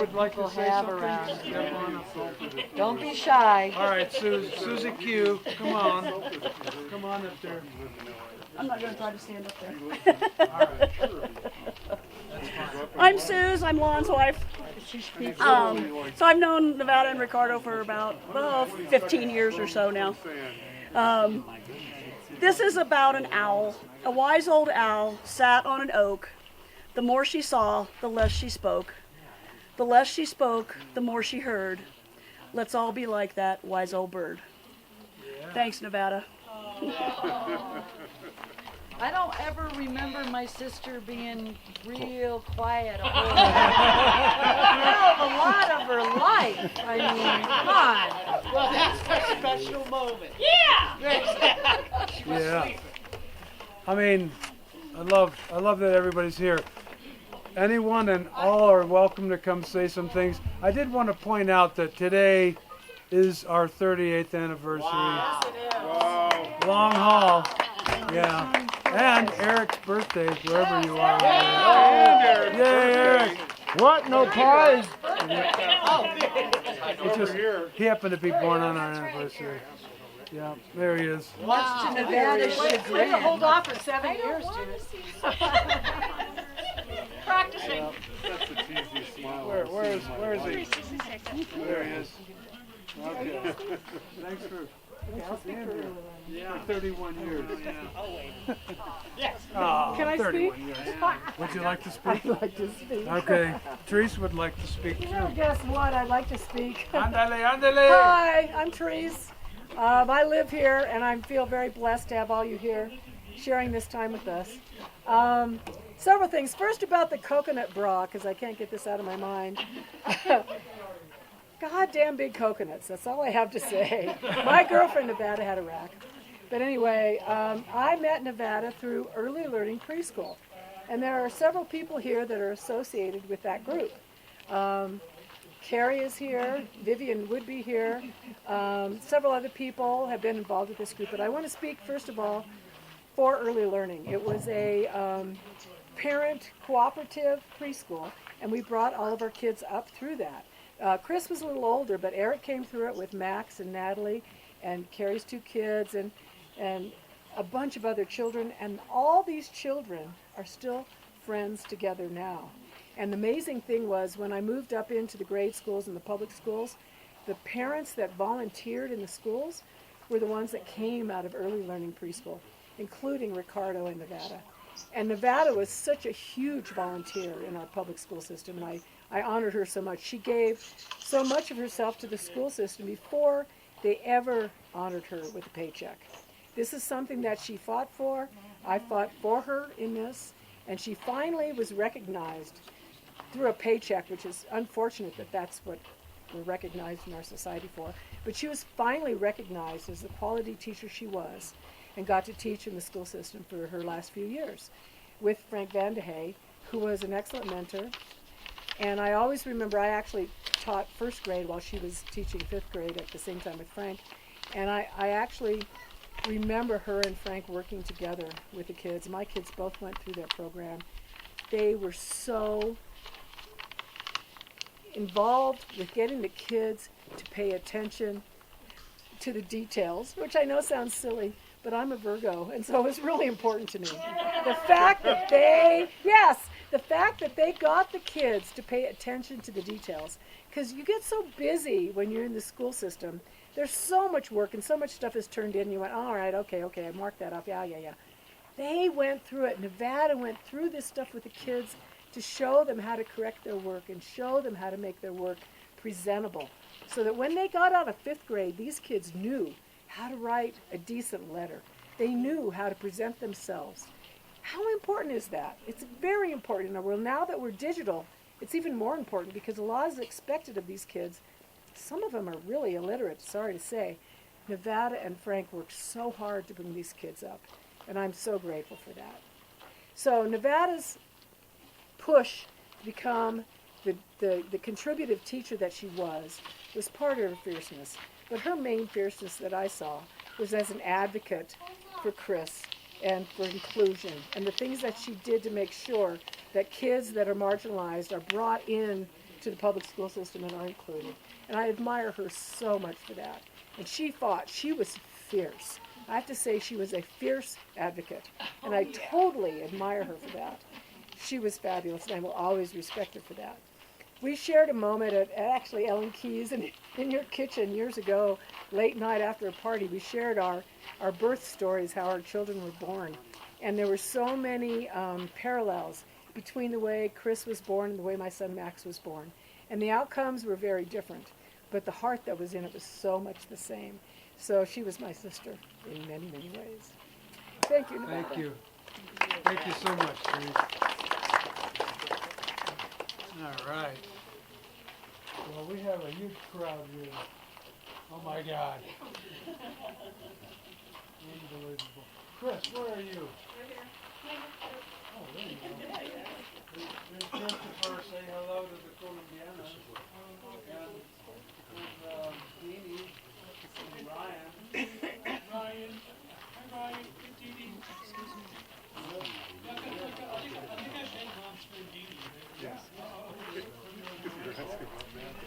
would like to say something? Step on up. Don't be shy. All right, Susie Q, come on. Come on up there. I'm not going to try to stand up there. All right. I'm Suz. I'm Lon's wife. So I've known Nevada and Ricardo for about 15 years or so now. This is about an owl. A wise old owl sat on an oak. The more she saw, the less she spoke. The less she spoke, the more she heard. Let's all be like that wise old bird. Yeah. Thanks, Nevada. I don't ever remember my sister being real quiet a lot of her life. I mean, come on. Well, that's a special moment. Yeah. Yeah. I mean, I love that everybody's here. Anyone and all are welcome to come say some things. I did want to point out that today is our 38th anniversary. Wow. Long haul. Yeah. And Eric's birthday, wherever you are. Yay, Eric. What? No pies? It's just, he happened to be born on our anniversary. Yeah, there he is. Much to Nevada's chagrin. Hold off for 7 years, Judith. Practicing. That's a cheesy smile. Where is he? There he is. Okay. Thanks for being here. Yeah. For 31 years. Yes. Oh, Can I 31 speak? years. Would you like to speak? I'd like to speak. Okay. Therese would like to speak too. Well, guess what? I'd like to speak. Andale, andale. Hi, I'm Therese. I live here, and I feel very blessed to have all you here sharing this time with us. Several things. First, about the coconut bra, because I can't get this out of my mind. Goddamn big coconuts. That's all I have to say. My girlfriend, Nevada, had a rack. But anyway, I met Nevada through Early Learning Preschool. And there are several people here that are associated with that group. Carrie is here, Vivian would be here, several other people have been involved with this group, but I want to speak first of all for Early Learning. It was a parent cooperative preschool, and we brought all of our kids up through that. Chris was a little older, but Eric came through it with Max and Natalie and Carrie's 2 kids and a bunch of other children, and all these children are still friends together now. And the amazing thing was, when I moved up into the grade schools and the public schools, the parents that volunteered in the schools were the ones that came out of Early Learning Preschool, including Ricardo and Nevada. And Nevada was such a huge volunteer in our public school system, and I honored her so much. She gave so much of herself to the school system before they ever honored her with a paycheck. This is something that she fought for. I fought for her in this, and she finally was recognized through a paycheck, which is unfortunate that that's what we're recognized in our society for. But she was finally recognized as the quality teacher she was, and got to teach in the school system for her last few years with Frank Van de Hey, who was an excellent mentor. And I always remember, I actually taught first grade while she was teaching fifth grade at the same time with Frank. And I actually remember her and Frank working together with the kids. My kids both went through that program. They were so involved with getting the kids to pay attention to the details, which I know sounds silly, but I'm a Virgo, and so it's really important to me. The fact that they got the kids to pay attention to the details, because you get so busy when you're in the school system. There's so much work and so much stuff is turned in. You went, all right, okay, I marked that off. Yeah. They went through it. Nevada went through this stuff with the kids to show them how to correct their work and show them how to make their work presentable, so that when they got out of fifth grade, these kids knew how to write a decent letter. They knew how to present themselves. How important is that? It's very important in our world. Now that we're digital, it's even more important, because a lot is expected of these kids. Some of them are really illiterate, sorry to say. Nevada and Frank worked so hard to bring these kids up, and I'm so grateful for that. So Nevada's push to become the contributive teacher that she was part of her fierceness. But her main fierceness that I saw was as an advocate for Chris and for inclusion, and the things that she did to make sure that kids that are marginalized are brought in to the public school system and are included. And I admire her so much for that. And she fought. She was fierce. I have to say she was a fierce advocate. And I totally admire her for that. She was fabulous, and I will always respect her for that. We shared a moment at actually Ellen Key's in your kitchen years ago, late night after a party. We shared our birth stories, how our children were born. And there were so many parallels between the way Chris was born and the way my son Max was born. And the outcomes were very different, but the heart that was in it was so much the same. So she was my sister in many, many ways. Thank you, Nevada. Thank you. Thank you so much, Denise. All right. Well, we have a huge crowd here. Oh my God. Unbelievable. Chris, where are you? Oh, there you go. There's Christopher. Say hello to the Colombianos.